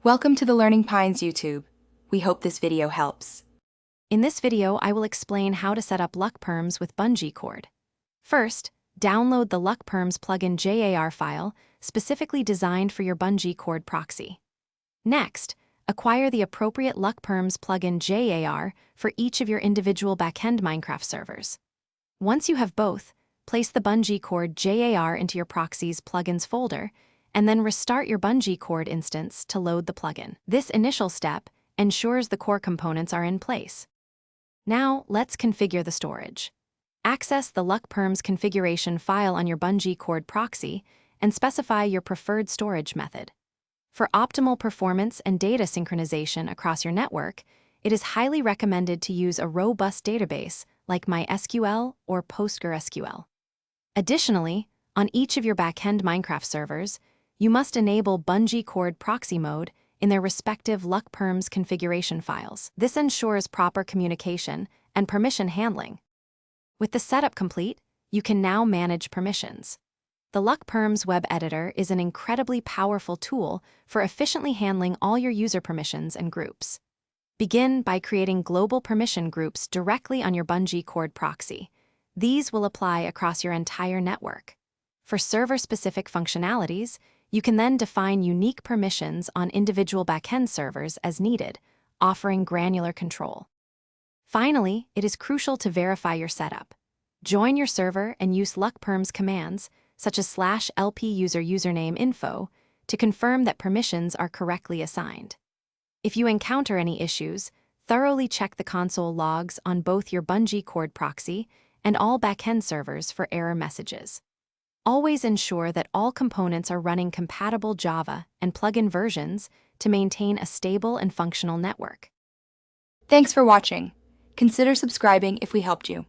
Welcome to the Learning Pines YouTube. We hope this video helps. In this video, I will explain how to set up Luckperms with Bungeecord. First, download the Luckperms plugin JAR file specifically designed for your Bungeecord proxy. Next, acquire the appropriate Luckperms plugin JAR for each of your individual backend Minecraft servers. Once you have both, place the Bungeecord JAR into your proxy's plugins folder and then restart your Bungeecord instance to load the plugin. This initial step ensures the core components are in place. Now, let's configure the storage. Access the Luckperms configuration file on your Bungeecord proxy and specify your preferred storage method. For optimal performance and data synchronization across your network, it is highly recommended to use a robust database like MySQL or PostgreSQL. Additionally, on each of your backend Minecraft servers, you must enable Bungeecord proxy mode in their respective Luckperms configuration files. This ensures proper communication and permission handling. With the setup complete, you can now manage permissions. The Luckperms web editor is an incredibly powerful tool for efficiently handling all your user permissions and groups. Begin by creating global permission groups directly on your Bungeecord proxy. These will apply across your entire network. For server-specific functionalities, you can then define unique permissions on individual backend servers as needed, offering granular control. Finally, it is crucial to verify your setup. Join your server and use Luckperms commands, such as /lp_user_username_info, to confirm that permissions are correctly assigned. If you encounter any issues, thoroughly check the console logs on both your Bungeecord proxy and all backend servers for error messages. Always ensure that all components are running compatible Java and plugin versions to maintain a stable and functional network. Thanks for watching. Consider subscribing if we helped you.